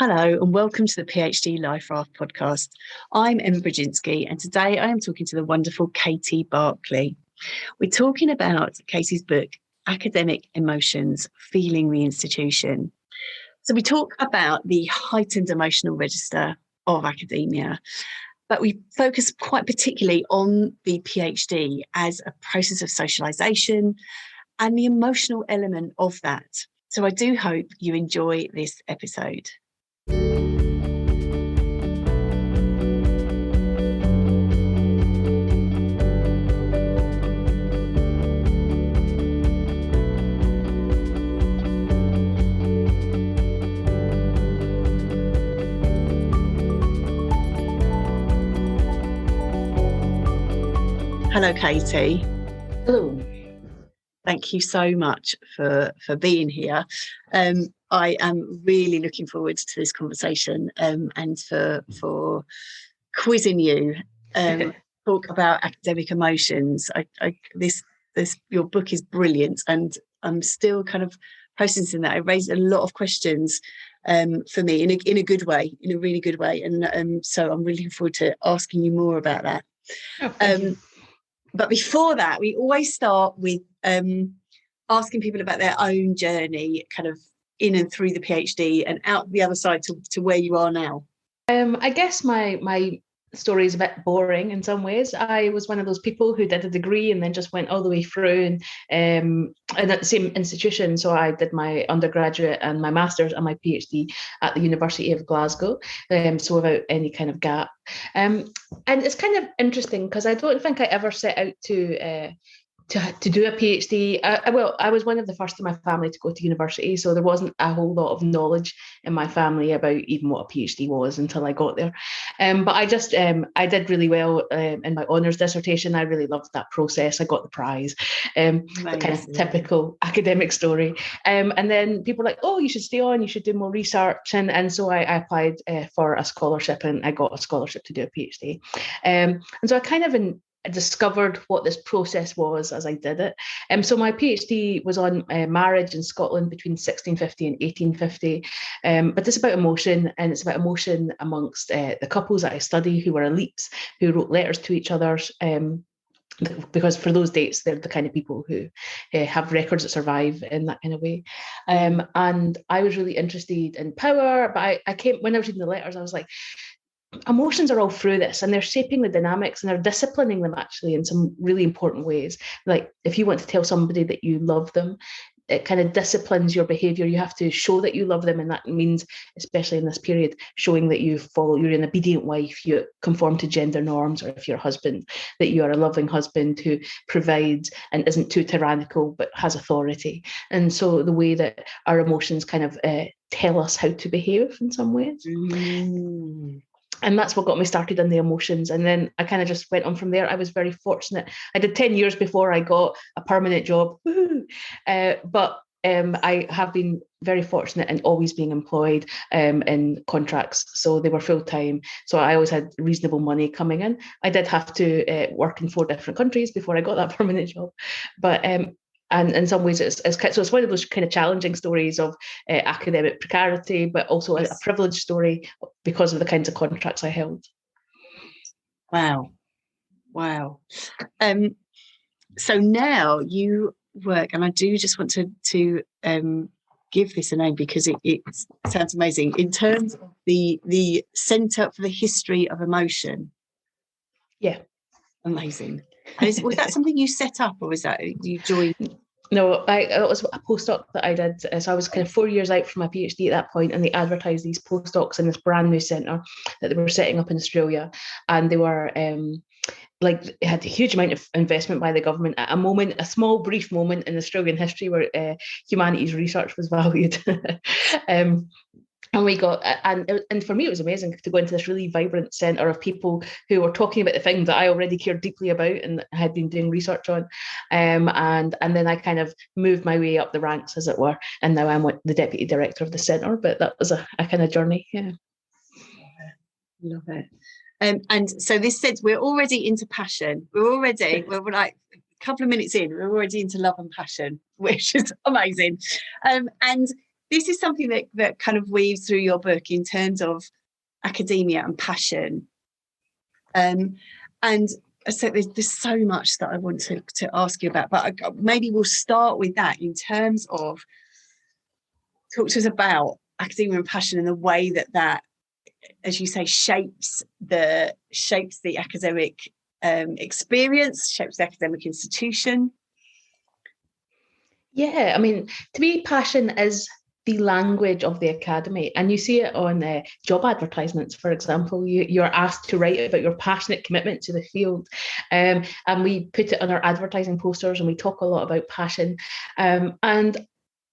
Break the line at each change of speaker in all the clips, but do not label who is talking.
Hello and welcome to the PhD Life Raft podcast. I'm Emma Brzezinski and today I am talking to the wonderful Katie Barclay. We're talking about Katie's book, Academic Emotions, Feeling the Institution. So we talk about the heightened emotional register of academia, but we focus quite particularly on the PhD as a process of socialisation and the emotional element of that. So I do hope you enjoy this episode. Hello, Katie.
Hello.
Thank you so much for being here. I am really looking forward to this conversation and for quizzing you. Talk about academic emotions. This your book is brilliant, and I'm still kind of processing that. It raised a lot of questions for me in a good way, in a really good way, and so I'm really looking forward to asking you more about that.
Oh,
But before that, we always start with asking people about their own journey, kind of in and through the PhD and out the other side to where you are now.
I guess my story is a bit boring in some ways. I was one of those people who did a degree and then just went all the way through and at the same institution. So I did my undergraduate and my master's and my PhD at the University of Glasgow, so without any kind of gap. And it's kind of interesting because I don't think I ever set out to do a PhD. I was one of the first in my family to go to university, so there wasn't a whole lot of knowledge in my family about even what a PhD was until I got there. But I did really well in my honours dissertation. I really loved that process. I got the prize, kind of typical academic story. And then people were like, oh, you should stay on, you should do more research. And so I applied for a scholarship and I got a scholarship to do a PhD. And so I kind of discovered what this process was as I did it. So my PhD was on marriage in Scotland between 1650 and 1850. But it's about emotion, and it's about emotion amongst the couples that I study who were elites, who wrote letters to each other. Because for those dates, they're the kind of people who have records that survive in that kind of way. And I was really interested in power, but when I was reading the letters, I was like, emotions are all through this and they're shaping the dynamics and they're disciplining them actually in some really important ways. Like if you want to tell somebody that you love them, it kind of disciplines your behavior. You have to show that you love them, and that means, especially in this period, showing that you're an obedient wife, you conform to gender norms, or if you're a husband, that you are a loving husband who provides and isn't too tyrannical but has authority. And so the way that our emotions kind of tell us how to behave in some ways. And that's what got me started in the emotions. And then I kind of just went on from there. I was very fortunate. I did 10 years before I got a permanent job. But I have been very fortunate in always being employed in contracts. So they were full-time. So I always had reasonable money coming in. I did have to work in 4 different countries before I got that permanent job. But and in some ways, it's one of those kind of challenging stories of academic precarity, but also a privileged story because of the kinds of contracts I held.
Wow. So now you work, and I do just want to give this a name because it sounds amazing, in terms of the Centre for the History of Emotion.
Yeah.
Amazing. And was that something you set up, or was that you joined?
No, it was a postdoc that I did. So I was kind of 4 years out from my PhD at that point, and they advertised these postdocs in this brand new centre that they were setting up in Australia. And they were it had a huge amount of investment by the government at a small brief moment in Australian history where humanities research was valued. And we got, and for me, it was amazing to go into this really vibrant centre of people who were talking about the things that I already cared deeply about and had been doing research on. And then I kind of moved my way up the ranks, as it were. And now I'm the deputy director of the centre, but that was a kind of journey. Yeah.
Love it. And so this says we're already into passion. We're like a couple of minutes in, we're already into love and passion, which is amazing. And this is something that kind of weaves through your book in terms of academia and passion. And so there's so much that I want to ask you about, but maybe we'll start with that in terms of, talk to us about academia and passion and the way that, as you say, shapes the academic experience, shapes the academic institution.
Yeah, I mean, to me, passion is the language of the academy, and you see it on job advertisements, for example. You're asked to write about your passionate commitment to the field, and we put it on our advertising posters, and we talk a lot about passion. And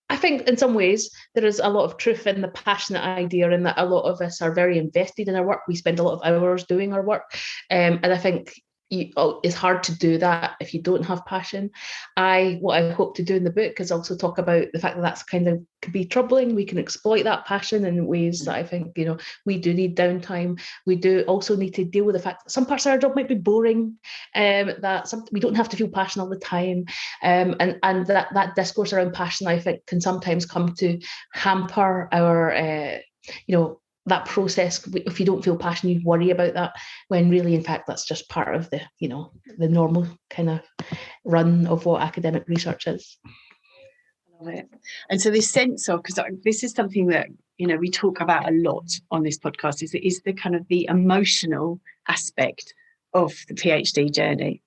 I think in some ways there is a lot of truth in the passionate idea, in that a lot of us are very invested in our work. We spend a lot of hours doing our work, and I think it's hard to do that if you don't have passion. What I hope to do in the book is also talk about the fact that that's kind of could be troubling. We can exploit that passion in ways that I think, we do need downtime. We do also need to deal with the fact that some parts of our job might be boring, that we don't have to feel passion all the time, and that discourse around passion, I think, can sometimes come to hamper our that process. If you don't feel passion, you worry about that, when really, in fact, that's just part of the normal kind of run of what academic research is.
I love it. And so this sense of, because this is something that we talk about a lot on this podcast, is the kind of the emotional aspect of the PhD journey.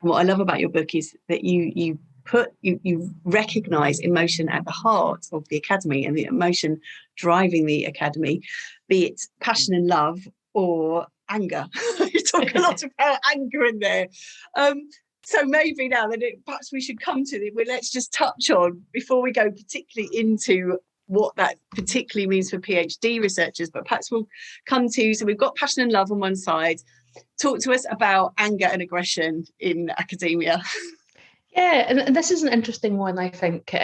And what I love about your book is that you recognise emotion at the heart of the academy, and the emotion driving the academy, be it passion and love or anger. You talk a lot about anger in there. So maybe now that perhaps we should come to it, let's just touch on, before we go particularly into what that particularly means for PhD researchers, but perhaps we'll come to, so we've got passion and love on one side. Talk to us about anger and aggression in academia.
Yeah, and this is an interesting one, I think,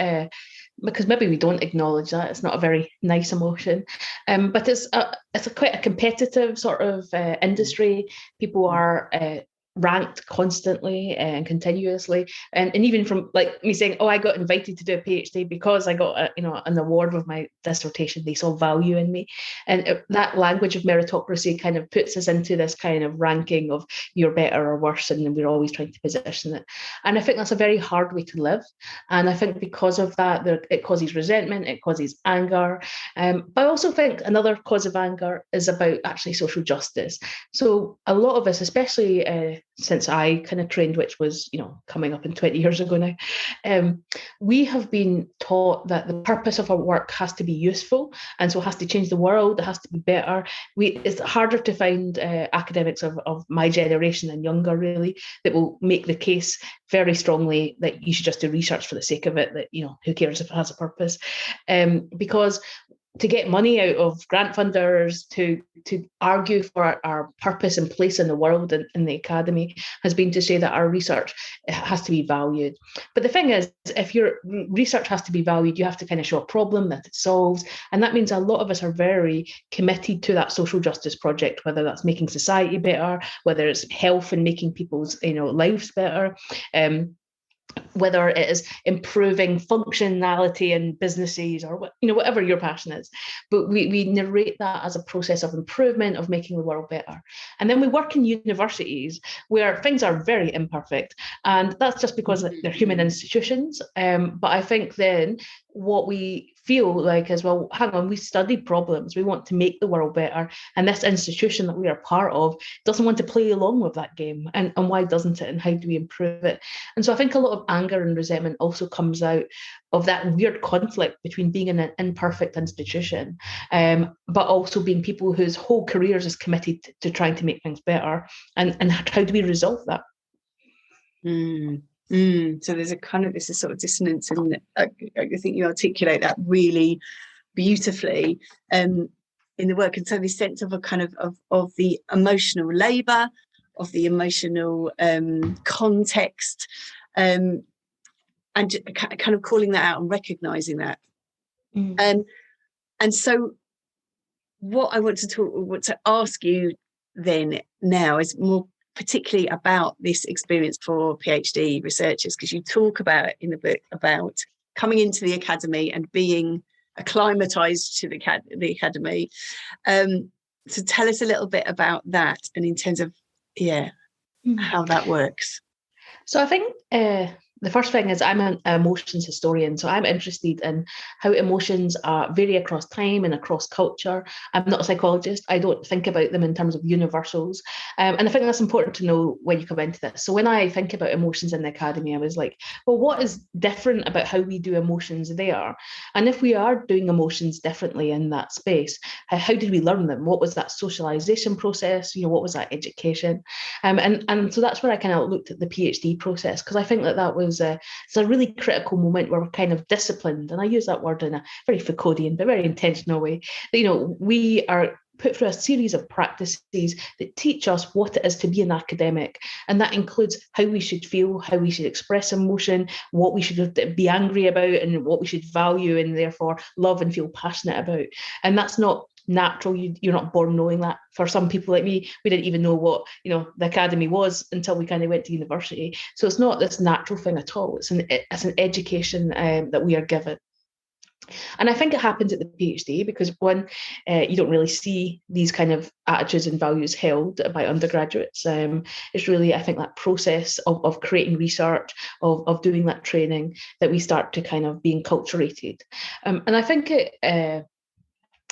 because maybe we don't acknowledge that. It's not a very nice emotion, but it's quite a competitive sort of industry. People are ranked constantly and continuously, and even from like me saying, I got invited to do a PhD because I got an award with my dissertation. They saw value in me, and that language of meritocracy kind of puts us into this kind of ranking of you're better or worse, and we're always trying to position it. And I think that's a very hard way to live, and I think because of that, it causes resentment, it causes anger, but I also think another cause of anger is about actually social justice. So a lot of us, especially since I kind of trained, which was, coming up in 20 years ago now, we have been taught that the purpose of our work has to be useful, and so it has to change the world, it has to be better. It's harder to find academics of my generation and younger, really, that will make the case very strongly that you should just do research for the sake of it, that, who cares if it has a purpose? Because to get money out of grant funders, to argue for our purpose and place in the world and in the academy, has been to say that our research has to be valued. But the thing is, if your research has to be valued, you have to kind of show a problem that it solves. And that means a lot of us are very committed to that social justice project, whether that's making society better, whether it's health and making people's lives better, whether it is improving functionality in businesses, or whatever your passion is. But we narrate that as a process of improvement, of making the world better. And then we work in universities where things are very imperfect, and that's just because they're human institutions. But I think then what we feel like is, well, hang on, we study problems, we want to make the world better, and this institution that we are part of doesn't want to play along with that game, and why doesn't it, and how do we improve it? And so I think a lot of anger and resentment also comes out of that weird conflict between being in an imperfect institution, but also being people whose whole careers is committed to trying to make things better, and how do we resolve that?
So there's this sort of dissonance, and I think you articulate that really beautifully in the work. And so this sense of a kind of the emotional labour, of the emotional context, and kind of calling that out and recognising that. And so what I want to ask you then now is more particularly about this experience for PhD researchers, because you talk about it in the book, about coming into the academy and being acclimatized to the academy. So tell us a little bit about that, and in terms of how that works.
So I think the first thing is I'm an emotions historian. So I'm interested in how emotions vary across time and across culture. I'm not a psychologist. I don't think about them in terms of universals. And I think that's important to know when you come into this. So when I think about emotions in the academy, I was like, well, what is different about how we do emotions there? And if we are doing emotions differently in that space, how did we learn them? What was that socialization process? What was that education? And so that's where I kind of looked at the PhD process, because I think that was it's a really critical moment where we're kind of disciplined, and I use that word in a very Foucauldian but very intentional way. We are put through a series of practices that teach us what it is to be an academic, and that includes how we should feel, how we should express emotion, what we should be angry about, and what we should value and therefore love and feel passionate about. And that's not natural. You're not born knowing that. For some people like me, we didn't even know what the academy was until we kind of went to university. So it's not this natural thing at all. It's an education that we are given. And I think it happens at the PhD because one, you don't really see these kind of attitudes and values held by undergraduates. It's really, I think, that process of creating research, of doing that training, that we start to kind of be enculturated. And I think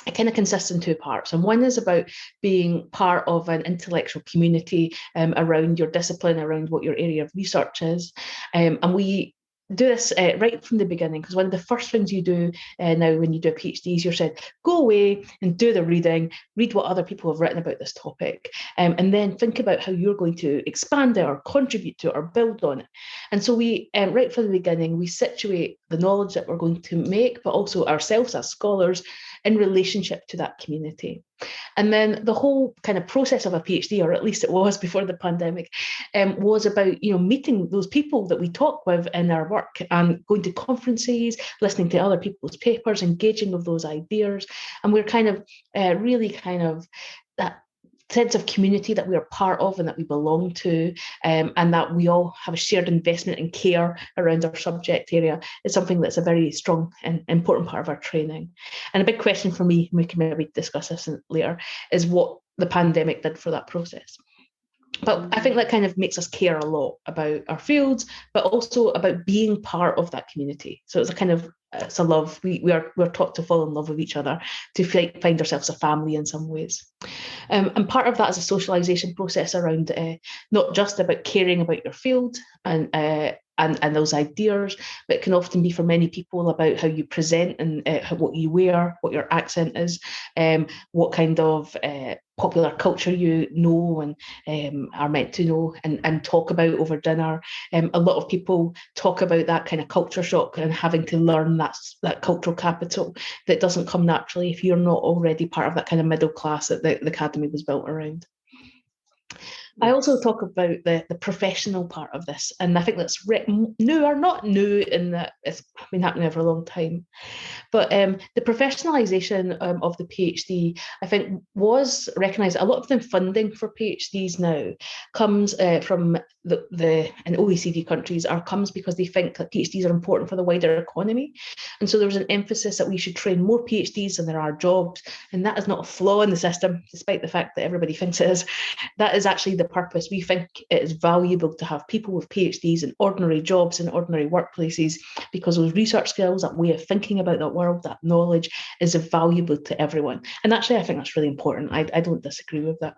it kind of consists in two parts. And one is about being part of an intellectual community around your discipline, around what your area of research is. And we do this right from the beginning, because one of the first things you do now when you do a PhD is you're said, go away and do the reading, read what other people have written about this topic, and then think about how you're going to expand it or contribute to it or build on it. And so we, right from the beginning, we situate the knowledge that we're going to make, but also ourselves as scholars in relationship to that community. And then the whole kind of process of a PhD, or at least it was before the pandemic, was about meeting those people that we talk with in our work and going to conferences, listening to other people's papers, engaging with those ideas. And we're kind of really kind of that sense of community that we are part of and that we belong to, and that we all have a shared investment and care around our subject area is something that's a very strong and important part of our training. And a big question for me, and we can maybe discuss this later, is what the pandemic did for that process. But I think that kind of makes us care a lot about our fields, but also about being part of that community. So it's a love. We're taught to fall in love with each other, to find ourselves a family in some ways. And part of that is a socialization process around not just about caring about your field and those ideas, but it can often be for many people about how you present and what you wear, what your accent is, what kind of popular culture you know and are meant to know and talk about over dinner. A lot of people talk about that kind of culture shock and having to learn that cultural capital that doesn't come naturally if you're not already part of that kind of middle class that the academy was built around. I also talk about the professional part of this, and I think that's new or not new in that it's been happening for a long time. But the professionalisation of the PhD, I think, was recognised. A lot of the funding for PhDs now comes from in OECD countries, comes because they think that PhDs are important for the wider economy. And so there's an emphasis that we should train more PhDs than there are jobs. And that is not a flaw in the system, despite the fact that everybody thinks it is. That is actually the purpose. We think it is valuable to have people with PhDs in ordinary jobs and ordinary workplaces, because those research skills, that way of thinking about that world, that knowledge is valuable to everyone. And actually, I think that's really important. I don't disagree with that.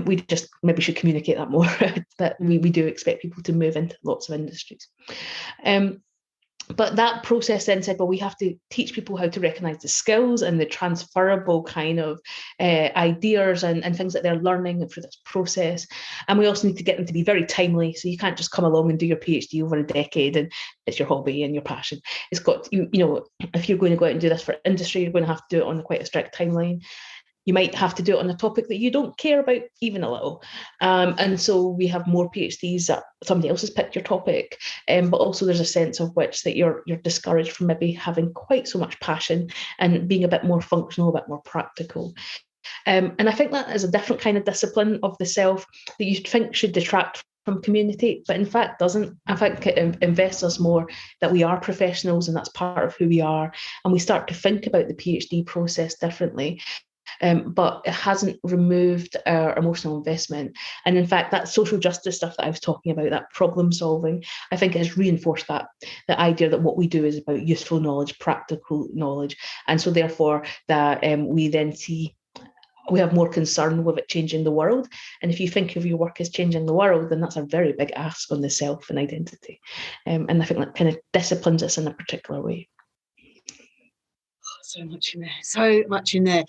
We just maybe should communicate that more, that we do expect people to move into lots of industries. But that process then said, well, we have to teach people how to recognise the skills and the transferable kind of ideas and things that they're learning through this process. And we also need to get them to be very timely. So you can't just come along and do your PhD over a decade and it's your hobby and your passion. It's got, if you're going to go out and do this for industry, you're going to have to do it on quite a strict timeline. You might have to do it on a topic that you don't care about even a little. And so we have more PhDs that somebody else has picked your topic, but also there's a sense of which that you're discouraged from maybe having quite so much passion and being a bit more functional, a bit more practical. And I think that is a different kind of discipline of the self that you think should detract from community, but in fact doesn't. I think it invests us more that we are professionals and that's part of who we are. And we start to think about the PhD process differently. But it hasn't removed our emotional investment. And in fact, that social justice stuff that I was talking about, that problem solving, I think it has reinforced that, the idea that what we do is about useful knowledge, practical knowledge. And so therefore that we then see we have more concern with it changing the world. And if you think of your work as changing the world, then that's a very big ask on the self and identity. And I think that kind of disciplines us in a particular way.
So much in there. So much in there.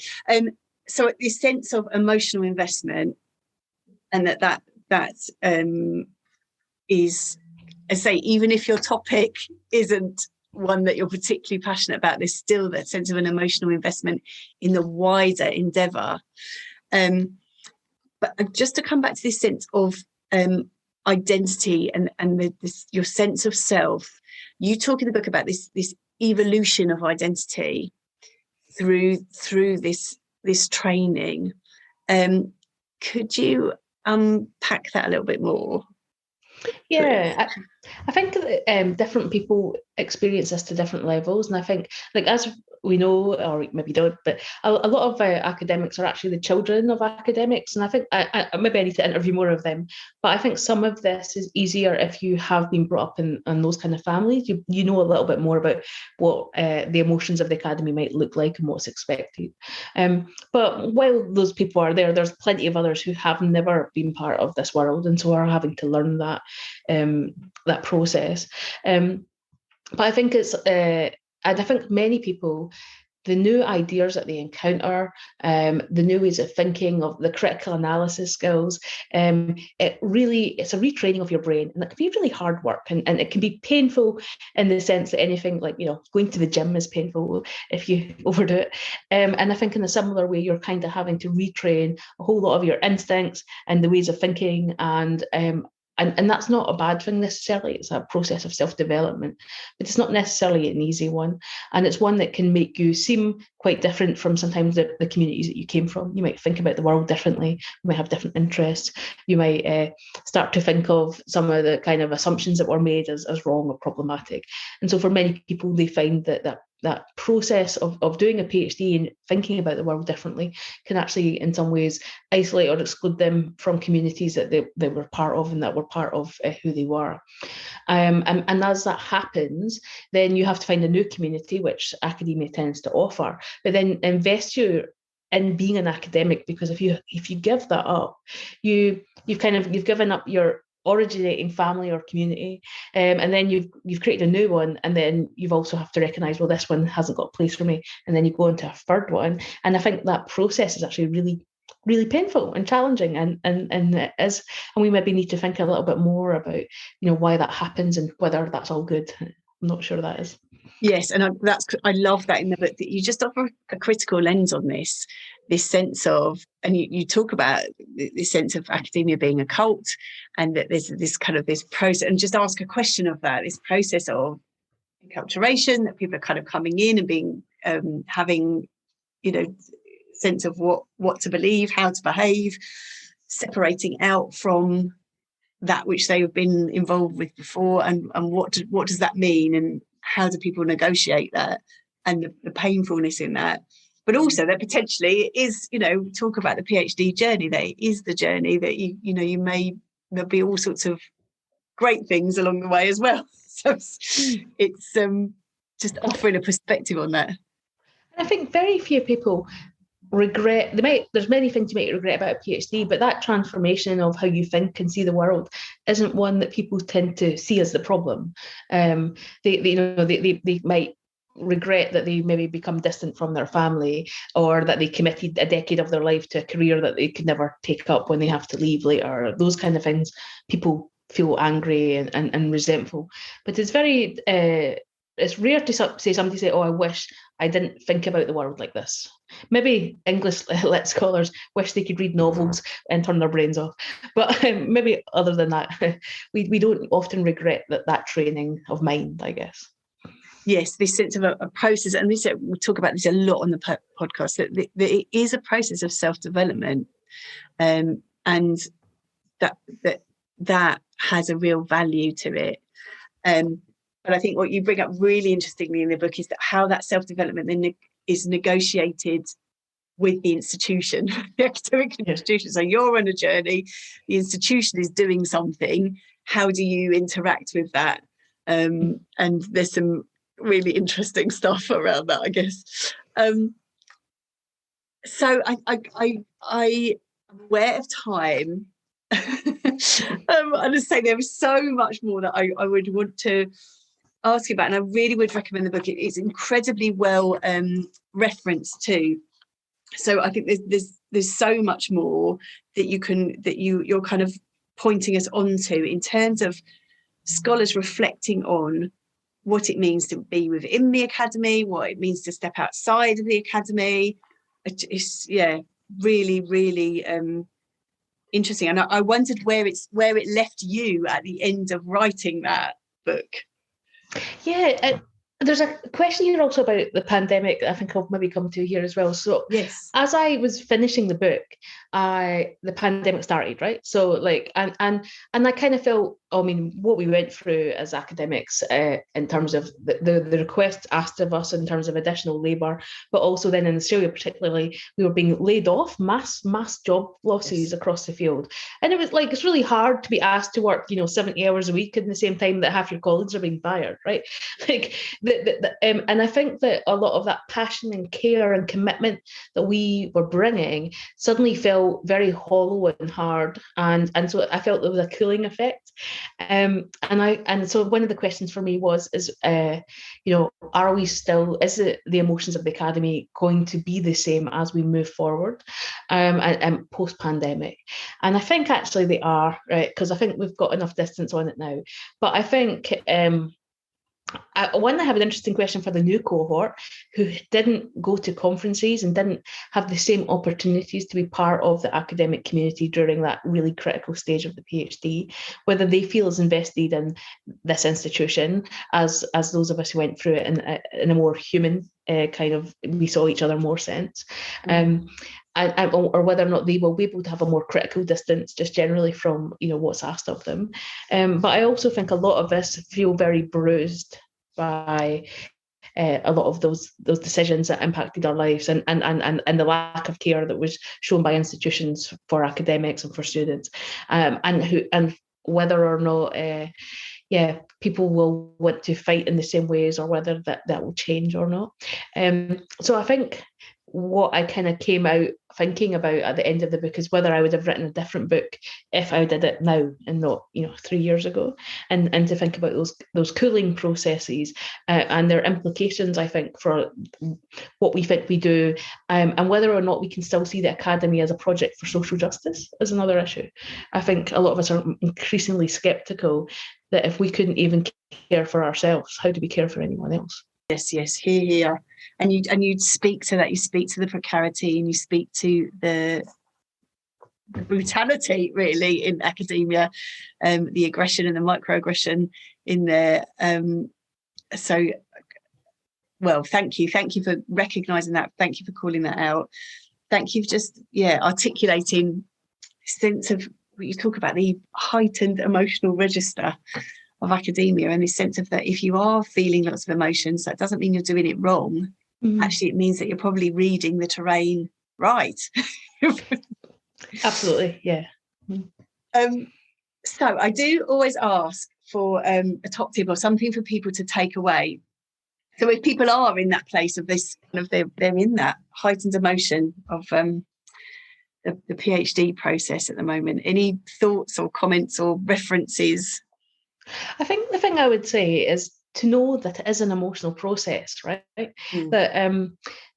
So this sense of emotional investment, and that is, I say, even if your topic isn't one that you're particularly passionate about, there's still that sense of an emotional investment in the wider endeavour. But just to come back to this sense of identity and your sense of self, you talk in the book about this evolution of identity through this training. Could you unpack that a little bit more?
Yeah, I think different people experience this to different levels, and I think, like, as we know, or maybe don't, but a lot of academics are actually the children of academics, and I think maybe I need to interview more of them. But I think some of this is easier if you have been brought up in those kind of families. You know a little bit more about what the emotions of the academy might look like and what's expected. But while those people are there, there's plenty of others who have never been part of this world, and so are having to learn that process. But I think it's, and I think many people, the new ideas that they encounter, the new ways of thinking, of the critical analysis skills, it's a retraining of your brain, and it can be really hard work, and it can be painful in the sense that anything like, going to the gym is painful if you overdo it. And I think in a similar way, you're kind of having to retrain a whole lot of your instincts and the ways of thinking, and that's not a bad thing necessarily. It's a process of self-development, but it's not necessarily an easy one. And it's one that can make you seem quite different from sometimes the communities that you came from. You might think about the world differently. You might have different interests. You might start to think of some of the kind of assumptions that were made as wrong or problematic. And so for many people, they find that process of doing a PhD and thinking about the world differently can actually in some ways isolate or exclude them from communities that they were part of and that were part of who they were. And as that happens, then you have to find a new community, which academia tends to offer, but then invest you in being an academic, because if you give that up, you've given up your originating family or community, and then you've created a new one, and then you've also have to recognize, well, this one hasn't got a place for me, and then you go into a third one. And I think that process is actually really, really painful and challenging, and we maybe need to think a little bit more about why that happens and whether that's all good. I'm not sure that is.
Yes, and I love that in the book that you just offer a critical lens on this sense of, and you talk about this sense of academia being a cult, and that there's this process, and just ask a question of that, this process of enculturation, that people are kind of coming in and being having sense of what to believe, how to behave, separating out from that which they've been involved with before, and what does that mean, and how do people negotiate that, and the painfulness in that. But also that potentially it is, talk about the PhD journey, that it is the journey that there'll be all sorts of great things along the way as well. So it's just offering a perspective on that.
I think very few people regret, there's many things you might regret about a PhD, but that transformation of how you think and see the world isn't one that people tend to see as the problem. They might regret that they maybe become distant from their family, or that they committed a decade of their life to a career that they could never take up when they have to leave later. Those kind of things, people feel angry and resentful. But it's very it's rare to say somebody say, "Oh, I wish I didn't think about the world like this." Maybe English lit scholars wish they could read novels and turn their brains off, but maybe other than that, we don't often regret that training of mind, I guess.
Yes, this sense of a process, and we'll talk about this a lot on the podcast, that it is a process of self-development, and that that has a real value to it. But I think what you bring up really interestingly in the book is that how that self-development then is negotiated with the institution, the academic institution. So you're on a journey, the institution is doing something. How do you interact with that? And there's some really interesting stuff around that, I guess. So I'm aware of time. I just say there is so much more that I would want to ask you about, and I really would recommend the book. It's incredibly well referenced too. So I think there's so much more that you're kind of pointing us onto in terms of scholars reflecting on what it means to be within the academy, what it means to step outside of the academy. It's really, really interesting. And I wondered where it left you at the end of writing that book.
Yeah, there's a question here also about the pandemic that I think I'll maybe come to here as well. So
yes,
as I was finishing the book, the pandemic started, right? So like, and I kind of felt, I mean, what we went through as academics in terms of the requests asked of us in terms of additional labour, but also then in Australia particularly, we were being laid off, mass job losses across the field. And it was like, it's really hard to be asked to work, 70 hours a week in the same time that half your colleagues are being fired, right? Like, and I think that a lot of that passion and care and commitment that we were bringing suddenly felt very hollow and hard, and so I felt there was a cooling effect. And so one of the questions for me is are we still, is it the emotions of the academy going to be the same as we move forward and post-pandemic? And I think actually they are, right, because I think we've got enough distance on it now. But I think I have an interesting question for the new cohort who didn't go to conferences and didn't have the same opportunities to be part of the academic community during that really critical stage of the PhD, whether they feel as invested in this institution as those of us who went through it in a more human kind of, we saw each other more sense. Or whether or not they will be able to have a more critical distance just generally from what's asked of them. But I also think a lot of us feel very bruised by a lot of those decisions that impacted our lives and the lack of care that was shown by institutions for academics and for students, and whether or not people will want to fight in the same ways, or whether that will change or not. So I think what I kind of came out thinking about at the end of the book is whether I would have written a different book if I did it now and not 3 years ago, and to think about those cooling processes and their implications, I think, for what we think we do, and whether or not we can still see the academy as a project for social justice is another issue. I think a lot of us are increasingly sceptical that if we couldn't even care for ourselves, how do we care for anyone else?
Yes, here. And you speak to that. You speak to the precarity, and you speak to the brutality, really, in academia, the aggression and the microaggression in there. So, well, thank you for recognising that. Thank you for calling that out. Thank you for just articulating a sense of what you talk about, the heightened emotional register of academia, and this sense of that if you are feeling lots of emotions, that doesn't mean you're doing it wrong. Actually, it means that you're probably reading the terrain right.
Absolutely, yeah.
So I do always ask for a top tip or something for people to take away. So if people are in that place of this kind of, they're in that heightened emotion of the PhD process at the moment, any thoughts or comments or references?
I think the thing I would say is to know that it is an emotional process, right? That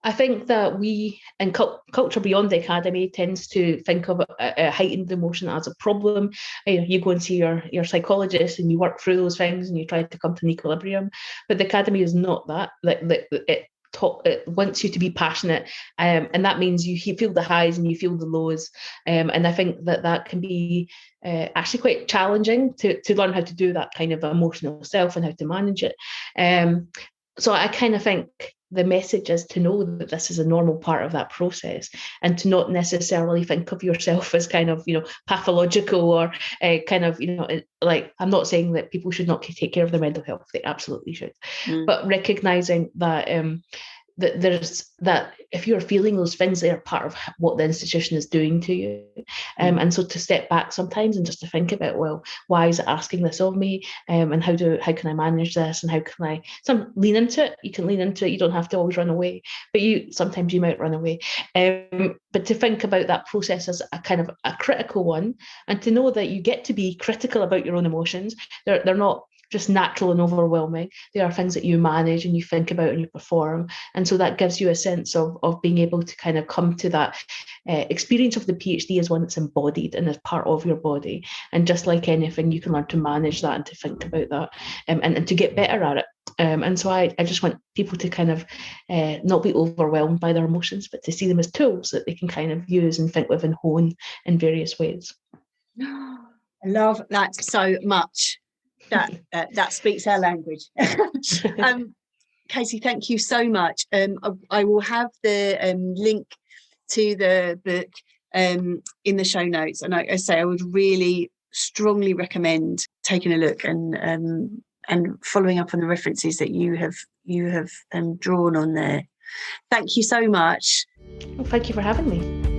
I think that we, in culture beyond the academy, tends to think of a heightened emotion as a problem. You go and see your psychologist and you work through those things and you try to come to an equilibrium. But the academy is not that. It wants you to be passionate, and that means you feel the highs and you feel the lows, and I think that can be actually quite challenging to learn how to do that kind of emotional self and how to manage it. So I kind of think the message is to know that this is a normal part of that process, and to not necessarily think of yourself as kind of, pathological or kind of, like, I'm not saying that people should not take care of their mental health. They absolutely should. But recognizing that that if you're feeling those things, they are part of what the institution is doing to you. And so to step back sometimes and just to think about, well, why is it asking this of me? And how can I manage this? And how can I lean into it? You can lean into it. You don't have to always run away, but sometimes you might run away. But to think about that process as a kind of a critical one, and to know that you get to be critical about your own emotions. They're not just natural and overwhelming. They are things that you manage and you think about and you perform. And so that gives you a sense of being able to kind of come to that experience of the PhD as one that's embodied and as part of your body. And just like anything, you can learn to manage that and to think about that and to get better at it. And so I just want people to kind of not be overwhelmed by their emotions, but to see them as tools that they can kind of use and think with and hone in various ways.
I love that so much. That speaks our language. Katie, thank you so much. I will have the link to the book in the show notes, and I say I would really strongly recommend taking a look and following up on the references that you have drawn on there. Thank you so much.
Well, thank you for having me.